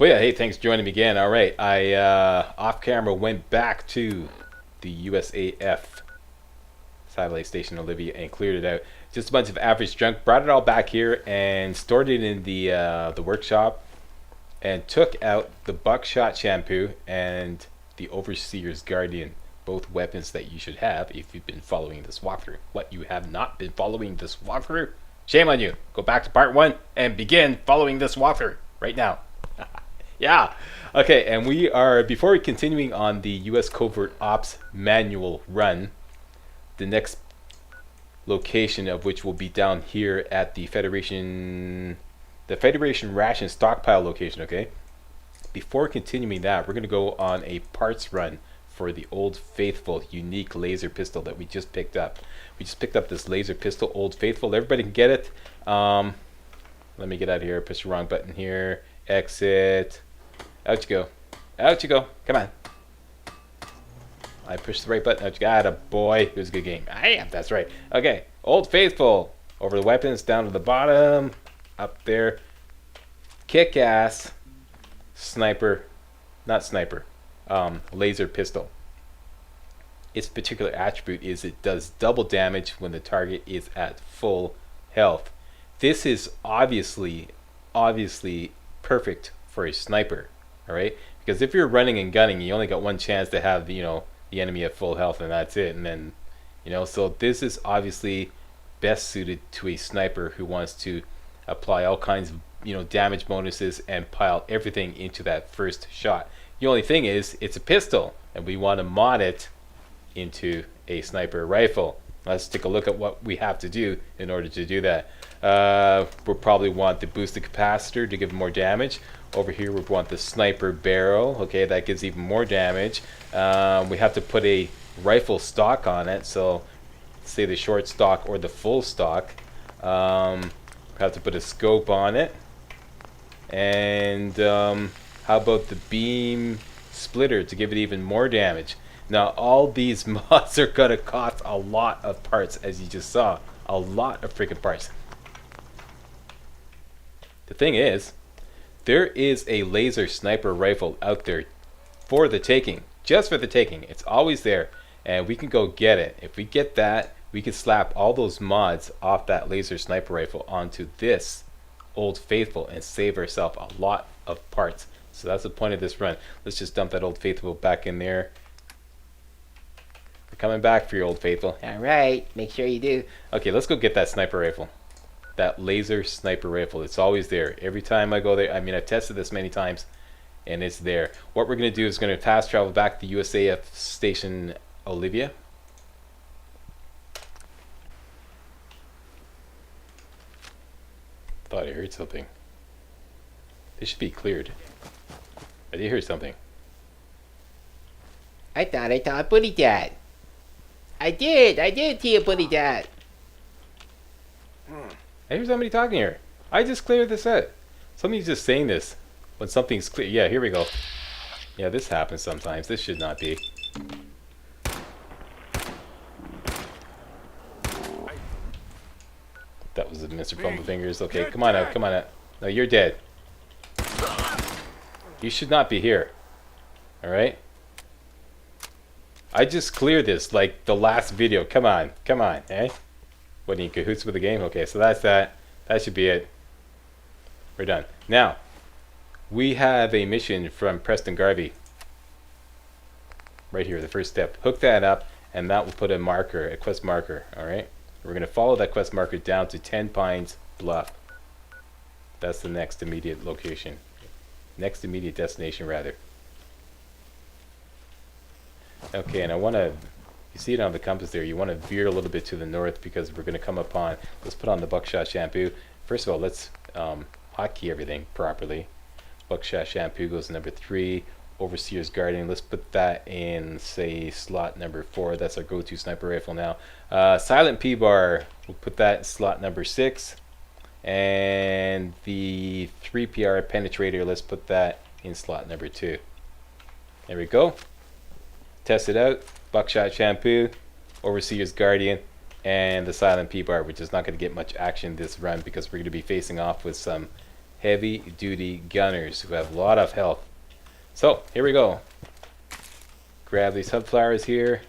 But yeah, hey, thanks for joining me again. All right, I off camera went back to the USAF satellite station Olivia and cleared it out. Just a bunch of average junk. Brought it all back here and stored it in the workshop, and took out the buckshot shampoo and the Overseer's Guardian, both weapons that you should have if you've been following this walkthrough. What, you have not been following this walkthrough? Shame on you. Go back to part 1 and begin following this walkthrough right now. Yeah. Okay, and we are, before we continuing on the U.S. Covert Ops manual run, the next location of which will be down here at the Federation Ration Stockpile location, okay? Before continuing that, we're going to go on a parts run for the Old Faithful unique laser pistol that we just picked up. We just picked up this laser pistol, Old Faithful. Everybody can get it. Let me get out of here. Push the wrong button here. Exit. Out you go. Out you go. Come on. I pushed the right button. Out you got a boy. It was a good game. That's right. Okay. Old Faithful. Over the weapons, down to the bottom. Up there. Kick ass. Sniper. Not sniper. Laser pistol. Its particular attribute is it does double damage when the target is at full health. This is obviously perfect for a sniper. Alright, because if you're running and gunning, you only got one chance to have the enemy at full health, and that's it. And then so this is obviously best suited to a sniper who wants to apply all kinds of damage bonuses and pile everything into that first shot. The only thing is it's a pistol, and we want to mod it into a sniper rifle. Let's take a look at what we have to do in order to do that. We'll probably want the boosted capacitor to give more damage. Over here we want the sniper barrel. Okay, that gives even more damage. We have to put a rifle stock on it, so say the short stock or the full stock. We have to put a scope on it. And how about the beam splitter to give it even more damage? Now all these mods are gonna cost a lot of parts, as you just saw. A lot of freaking parts. The thing is, there is a laser sniper rifle out there for the taking. Just for the taking. It's always there. And we can go get it. If we get that, we can slap all those mods off that laser sniper rifle onto this Old Faithful and save ourselves a lot of parts. So that's the point of this run. Let's just dump that Old Faithful back in there. We're coming back for your Old Faithful. Alright, make sure you do. Okay, let's go get that sniper rifle. That laser sniper rifle. It's always there. Every time I go there, I mean, I've tested this many times, and it's there. What we're going to do is going to fast travel back to USAF station Olivia. Thought I heard something. This should be cleared. I did hear something. I thought I saw a bully dad. I did see a bully dad. I hear somebody talking here. I just cleared this out. Somebody's just saying this when something's clear. Yeah, here we go. Yeah, this happens sometimes. This should not be. That was Mr. Fumblefingers. Okay, come on out, come on out. No, you're dead. You should not be here. Alright? I just cleared this like the last video. Come on, eh? What, are you in cahoots with the game? Okay, so that's that. That should be it. We're done. Now, we have a mission from Preston Garvey. Right here, the first step. Hook that up, and that will put a marker, a quest marker, alright? We're going to follow that quest marker down to Tenpines Bluff. That's the next immediate location. Next immediate destination, rather. Okay, and I want to... You see it on the compass there. You want to veer a little bit to the north because we're going to come upon... Let's put on the buckshot shampoo. First of all, let's hotkey everything properly. Buckshot shampoo goes to number 3. Overseer's Guardian. Let's put that in, say, slot number 4. That's our go-to sniper rifle now. Silent P-Bar. We'll put that in slot number 6. And the 3PR Penetrator. Let's put that in slot number 2. There we go. Test it out. Buckshot Shampoo, Overseer's Guardian, and the Silent P-Bar, which is not going to get much action this run because we're going to be facing off with some heavy duty gunners who have a lot of health. So here we go. Grab these hub flowers here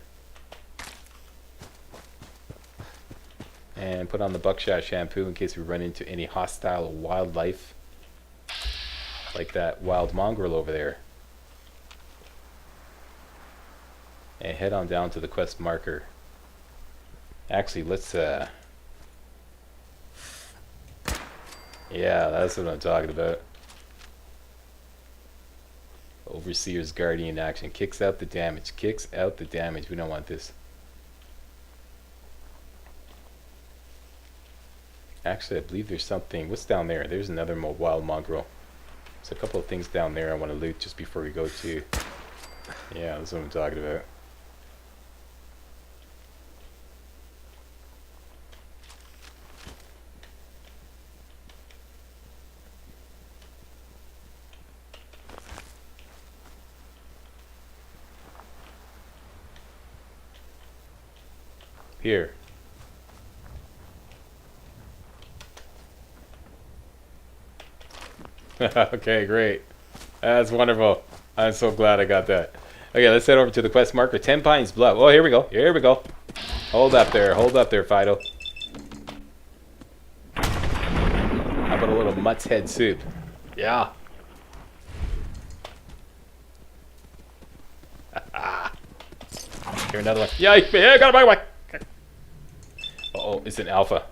and put on the buckshot shampoo in case we run into any hostile wildlife like that wild mongrel over there. And head on down to the quest marker. Actually, let's yeah, that's what I'm talking about. Overseer's Guardian action. Kicks out the damage. Kicks out the damage. We don't want this. Actually, I believe there's something. What's down there? There's another wild mongrel. There's a couple of things down there I want to loot just before we go to... Yeah, that's what I'm talking about. Here. Okay, great. That's wonderful. I'm so glad I got that. Okay, let's head over to the quest marker. Tenpines Bluff. Oh, here we go. Here we go. Hold up there. Hold up there, Fido. How about a little mutt's head soup? Yeah. Here, another one. Yeah, I got my one. Uh-oh, it's an alpha.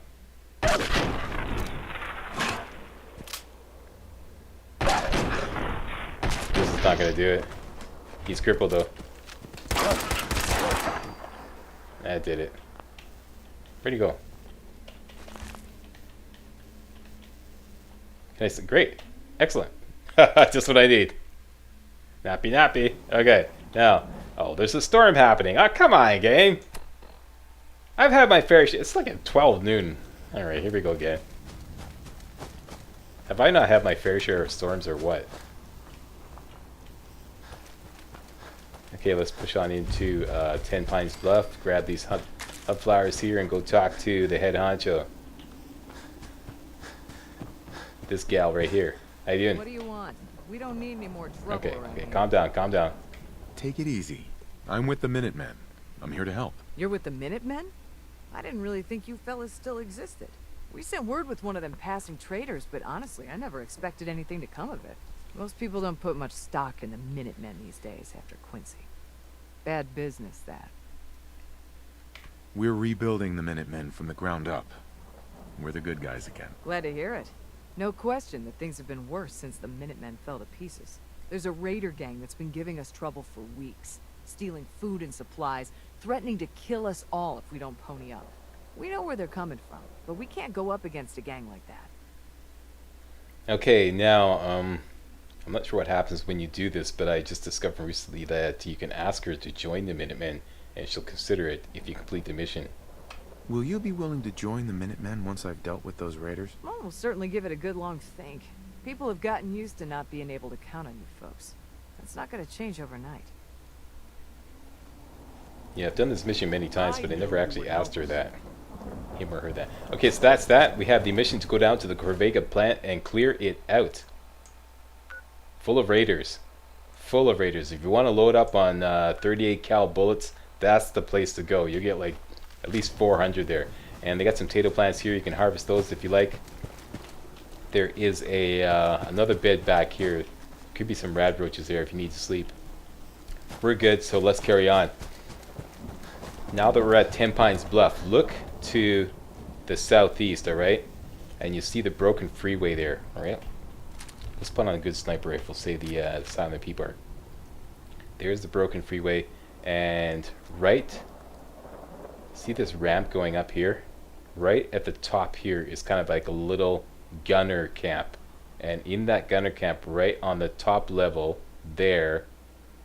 This is not gonna do it. He's crippled though. That did it. Where'd he go? Nice, great, excellent. Just what I need. Nappy nappy. Okay, now, oh, there's a storm happening. Oh, come on, game. I've had my fair share. It's like at 12 noon. All right, here we go again. Have I not had my fair share of storms or what? Okay, let's push on into Tenpines Bluff. Grab these hub flowers here and go talk to the head honcho. This gal right here. How you doing? What do you want? We don't need any more trouble Okay, around okay, here. calm down, calm down. Take it easy. I'm with the Minutemen. I'm here to help. You're with the Minutemen? I didn't really think you fellas still existed. We sent word with one of them passing traders, but honestly, I never expected anything to come of it. Most people don't put much stock in the Minutemen these days after Quincy. Bad business, that. We're rebuilding the Minutemen from the ground up. We're the good guys again. Glad to hear it. No question that things have been worse since the Minutemen fell to pieces. There's a raider gang that's been giving us trouble for weeks, stealing food and supplies, threatening to kill us all if we don't pony up. We know where they're coming from, but we can't go up against a gang like that. Okay, now, I'm not sure what happens when you do this, but I just discovered recently that you can ask her to join the Minutemen, and she'll consider it if you complete the mission. Will you be willing to join the Minutemen once I've dealt with those raiders? Well, we'll certainly give it a good long think. People have gotten used to not being able to count on you folks. That's not going to change overnight. Yeah, I've done this mission many times, but I never actually asked her that. Him or her that. Okay, so that's that. We have the mission to go down to the Corvega plant and clear it out. Full of raiders. Full of raiders. If you want to load up on 38 cal bullets, that's the place to go. You'll get like at least 400 there. And they got some potato plants here. You can harvest those if you like. There is a another bed back here. Could be some rad roaches there if you need to sleep. We're good, so let's carry on. Now that we're at Tenpines Bluff, look to the southeast, alright? And you see the broken freeway there, alright? Let's put on a good sniper rifle, say the silent people are. There's the broken freeway, and right, see this ramp going up here? Right at the top here is kind of like a little gunner camp. And in that gunner camp, right on the top level, there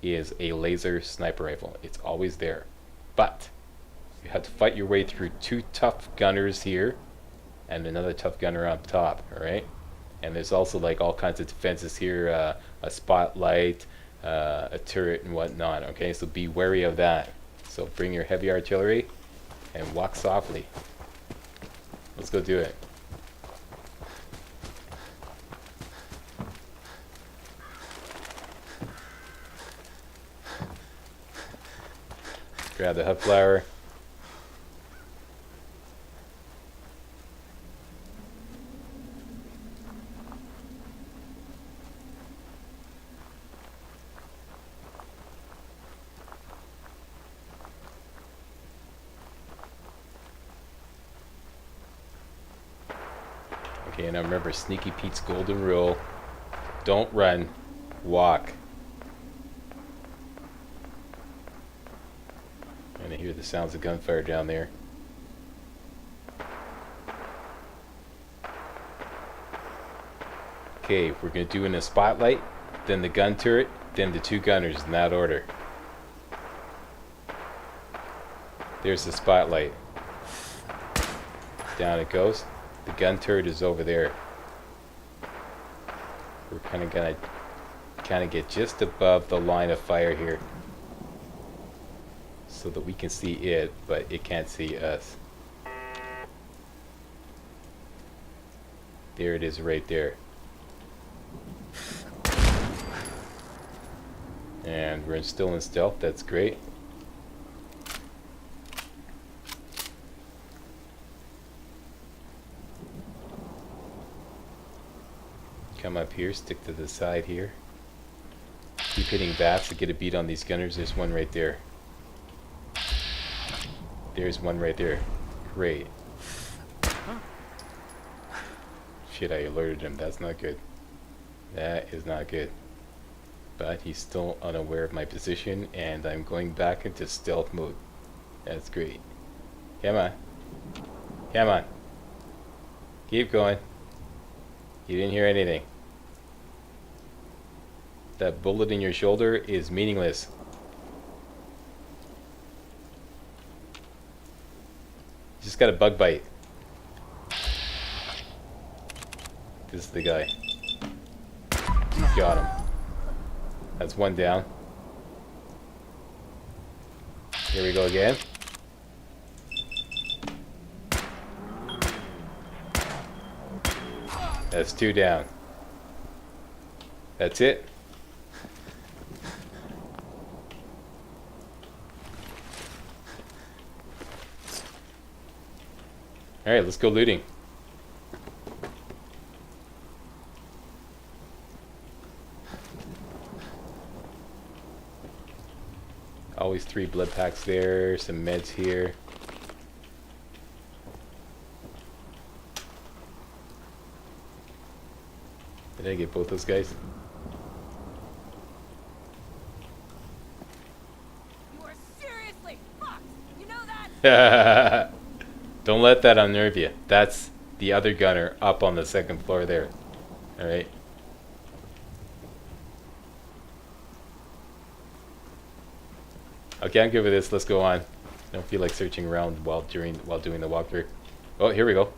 is a laser sniper rifle. It's always there. But you have to fight your way through two tough gunners here and another tough gunner on top, alright? And there's also like all kinds of defenses here, a spotlight, a turret and whatnot, okay? So be wary of that. So bring your heavy artillery and walk softly. Let's go do it. Grab the hut flower. Okay, now remember Sneaky Pete's golden rule. Don't run, walk. And I hear the sounds of gunfire down there. Okay, we're going to do in a spotlight, then the gun turret, then the two gunners in that order. There's the spotlight. Down it goes. The gun turret is over there. We're kind of gonna get just above the line of fire here, so that we can see it, but it can't see us. There it is, right there. And we're still in stealth. That's great. Come up here, stick to the side here. Keep hitting bats to get a beat on these gunners. There's one right there. There's one right there. Great. Shit, I alerted him. That's not good. That is not good. But he's still unaware of my position, and I'm going back into stealth mode. That's great. Come on. Come on. Keep going. You didn't hear anything. That bullet in your shoulder is meaningless. Just got a bug bite. This is the guy. Got him. That's one down. Here we go again. That's two down. That's it. Alright, let's go looting. Always 3 blood packs there, some meds here. Did I get both those guys? You are seriously fucked. You know that? Don't let that unnerve you. That's the other gunner up on the second floor there. Alright. Okay, I'm good with this. Let's go on. I don't feel like searching around while doing the walkthrough. Oh, here we go.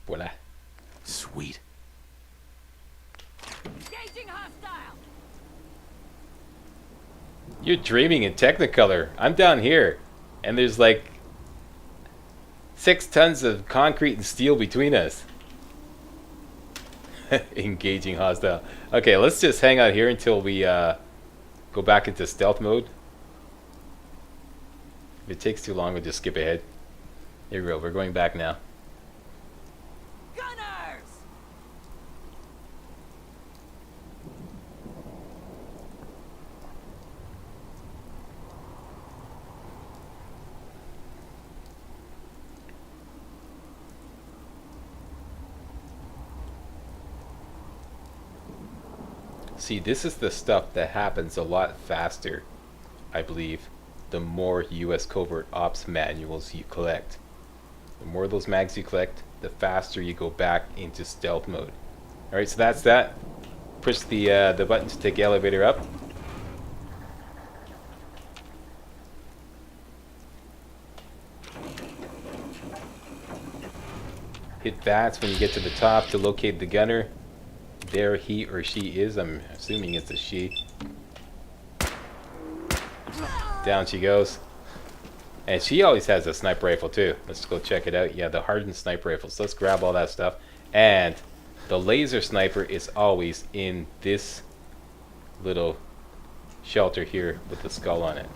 Voila. Sweet. Engaging hostile. You're dreaming in Technicolor. I'm down here, and there's like 6 tons of concrete and steel between us. Engaging hostile. Okay, let's just hang out here until we go back into stealth mode. If it takes too long, we'll just skip ahead. Here we go. We're going back now. Gunners. See, this is the stuff that happens a lot faster, I believe, the more US Covert Ops manuals you collect. The more of those mags you collect, the faster you go back into stealth mode. Alright, so that's that. Push the button to take the elevator up. Hit that when you get to the top to locate the gunner. There he or she is. I'm assuming it's a she. Down she goes. And she always has a sniper rifle too. Let's go check it out. Yeah, the hardened sniper rifles. Let's grab all that stuff. And the laser sniper is always in this little shelter here with the skull on it.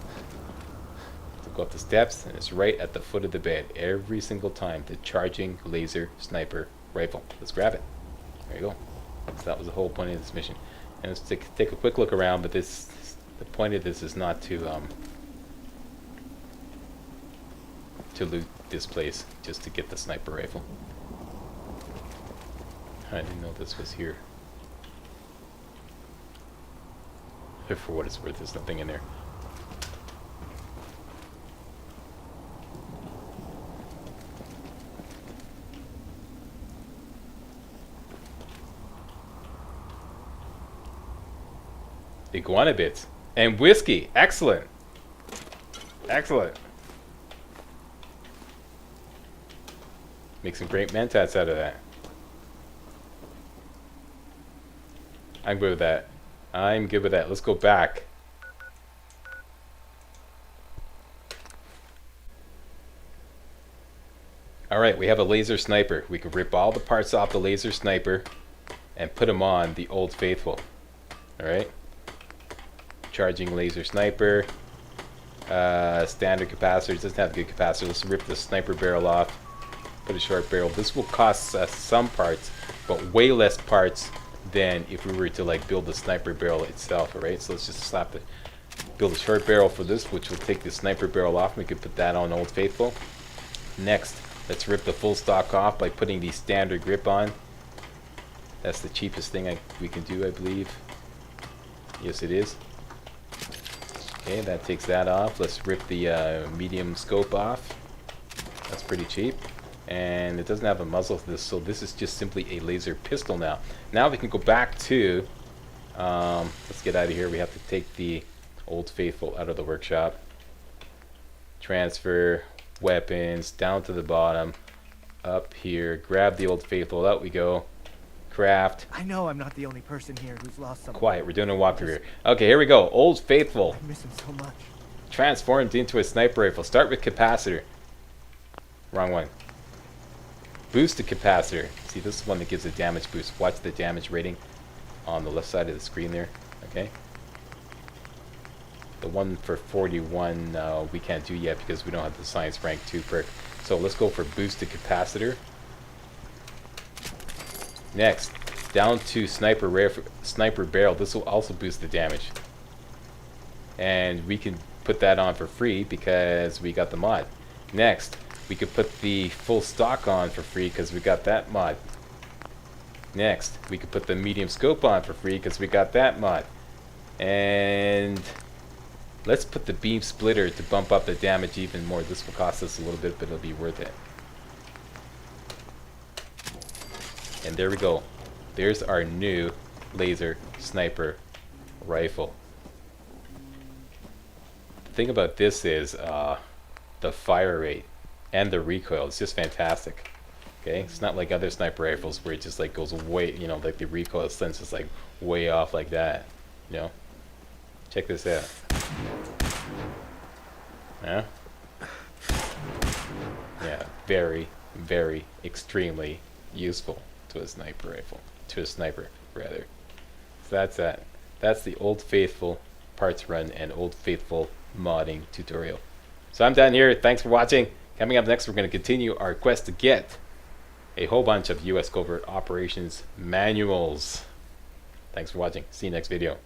So go up the steps, and it's right at the foot of the bed every single time. The charging laser sniper rifle. Let's grab it. There you go. So that was the whole point of this mission. And let's take a quick look around. But the point of this is not to loot this place, just to get the sniper rifle. I didn't know this was here. For what it's worth, there's nothing in there. Iguana bits and whiskey. Excellent. Excellent. Make some great mentats out of that. I'm good with that. I'm good with that. Let's go back. Alright, we have a laser sniper. We can rip all the parts off the laser sniper and put them on the Old Faithful. Alright. Charging laser sniper. Standard capacitor. It doesn't have a good capacitor. Let's rip the sniper barrel off. Put a short barrel. This will cost us some parts, but way less parts than if we were to like build the sniper barrel itself. Alright, so let's just build a short barrel for this, which will take the sniper barrel off. We could put that on Old Faithful. Next, let's rip the full stock off by putting the standard grip on. That's the cheapest thing we can do, I believe. Yes, it is. Okay, that takes that off. Let's rip the medium scope off. That's pretty cheap. And it doesn't have a muzzle for this, so this is just simply a laser pistol now. Now we can go back to, let's get out of here. We have to take the Old Faithful out of the workshop. Transfer, weapons, down to the bottom, up here, grab the Old Faithful, out we go. Craft. I know I'm not the only person here who's lost someone. Quiet, we're doing a walkthrough here. Okay, here we go. Old Faithful. I miss him so much. Transformed into a sniper rifle. Start with capacitor. Wrong one. Boost the capacitor. See, this is one that gives a damage boost. Watch the damage rating on the left side of the screen there. Okay. The one for 41 we can't do yet because we don't have the science rank 2 perk. So let's go for boost the capacitor. Next, down to sniper barrel. This will also boost the damage. And we can put that on for free because we got the mod. Next, we could put the full stock on for free because we got that mod. Next, we could put the medium scope on for free because we got that mod. And let's put the beam splitter to bump up the damage even more. This will cost us a little bit, but it'll be worth it. And there we go. There's our new laser sniper rifle. The thing about this is the fire rate and the recoil. It's just fantastic. Okay, it's not like other sniper rifles where it just like goes way, you know, like the recoil sense is like way off like that. You know, check this out. Yeah. Yeah, very, very, extremely useful to a sniper rifle, to a sniper rather. So that's that. That's the Old Faithful parts run and Old Faithful modding tutorial. So I'm done here. Thanks for watching. Coming up next, we're going to continue our quest to get a whole bunch of US covert operations manuals. Thanks for watching. See you next video.